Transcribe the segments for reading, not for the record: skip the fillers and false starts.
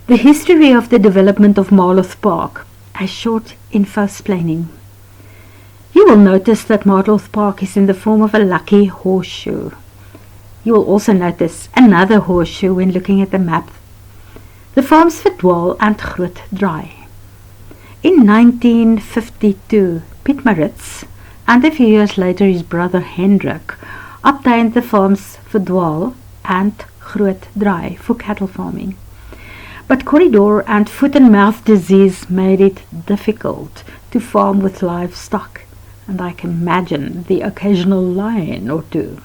The history of the development of Marloth Park, a short infosplaining. You will notice that Marloth Park is in the form of a lucky horseshoe. You will also notice another horseshoe when looking at the map. The farms Verdwaal and Grootdraai. In 1952, Piet Maritz, and a few years later his brother Hendrik, obtained the farms Verdwaal and Grootdraai for cattle farming. But corridor and foot-and-mouth disease made it difficult to farm with livestock, and I can imagine the occasional lion or two.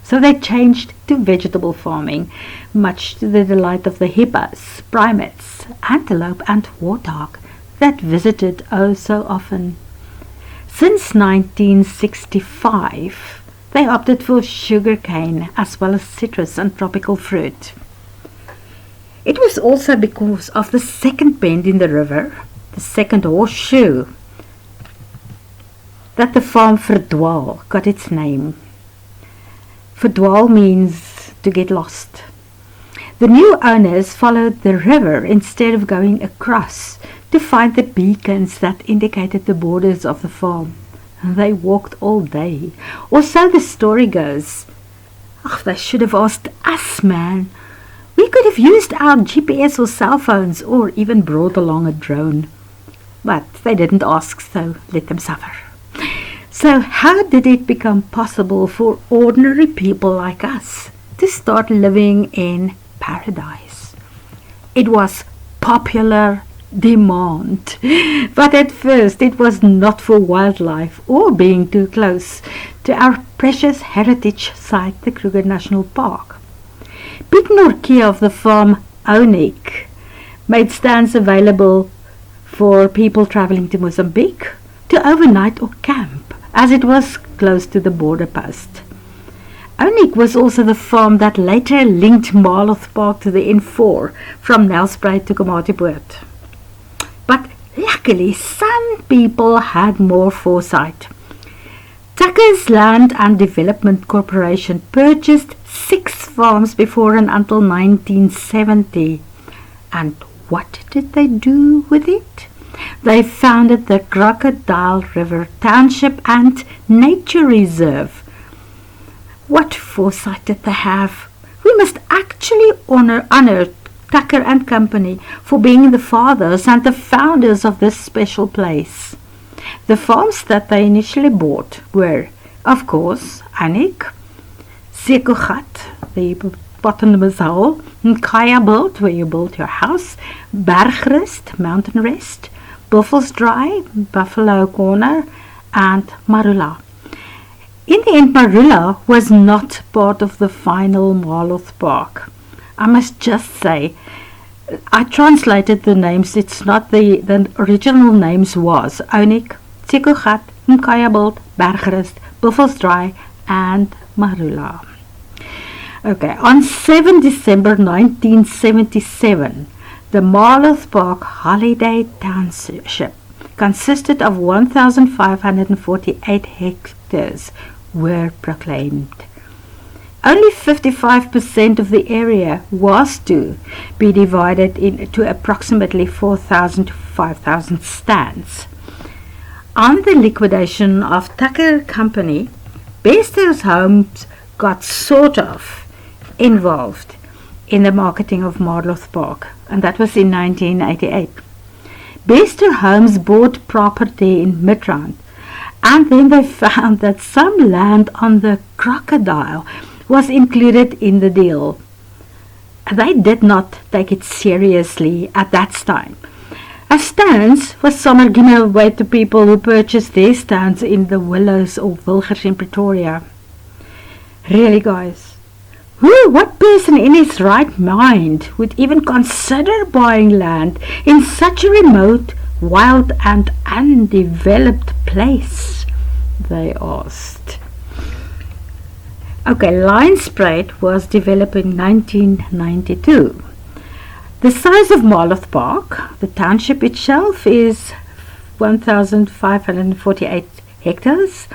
So they changed to vegetable farming, much to the delight of the hippos, primates, antelope and warthog that visited oh so often. Since 1965, they opted for sugarcane as well as citrus and tropical fruit. It was also because of the second bend in the river, the second horseshoe, that the farm Verdwaal got its name. Verdwaal means to get lost. The new owners followed the river instead of going across to find the beacons that indicated the borders of the farm. They walked all day, or so the story goes. They should have asked us, man. We could have used our GPS or cell phones, or even brought along a drone. But they didn't ask, so let them suffer. So how did it become possible for ordinary people like us to start living in paradise? It was popular demand. But at first it was not for wildlife or being too close to our precious heritage site, the Kruger National Park. Piet Norkie of the farm Onik made stands available for people traveling to Mozambique to overnight or camp, as it was close to the border post. Onik was also the farm that later linked Marloth Park to the N4 from Nelspruit to Komatipoort. But luckily some people had more foresight. Tucker's Land and Development Corporation purchased 6 farms before and until 1970. And what did they do with it? They founded the Crocodile River Township and Nature Reserve. What foresight did they have? We must actually honor Tucker and Company for being the fathers and the founders of this special place. The farms that they initially bought were, of course, Onik, Sekogat, the bottomless hole, Kayabolt, where you build your house, Bergrest, mountain rest, Buffelsdraai, Buffalo Corner, and Marula. In the end, Marula was not part of the final Marloth Park. I must just say, I translated the names. It's not the original names was Onik, Sekogat, Kayabolt, Bergrest, Buffelsdraai, and Marula. Okay, on 7 December 1977, the Marloth Park Holiday Township consisted of 1,548 hectares were proclaimed. Only 55% of the area was to be divided into approximately 4,000 to 5,000 stands. On the liquidation of Tucker Company, Bester's Homes got sort of involved in the marketing of Marloth Park, and that was in 1988. Bester Homes bought property in Midrand, and then they found that some land on the Crocodile was included in the deal. They did not take it seriously at that time. A stands was somewhere given away to people who purchased their stands in the Willows or Wilgers in Pretoria. Really, guys, what person in his right mind would even consider buying land in such a remote, wild and undeveloped place? They asked. Okay, Nelspruit was developed in 1992. The size of Marloth Park, the township itself, is 1,548 hectares.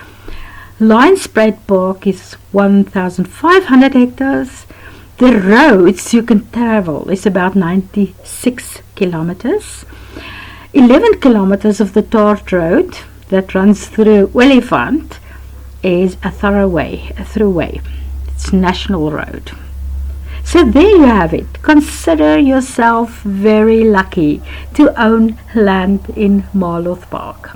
Nelspruit Park is 1,500 hectares. The roads you can travel is about 96 kilometers. 11 kilometers of the tarred road that runs through Olifant is a throughway. It's National Road. So there you have it. Consider yourself very lucky to own land in Marloth Park.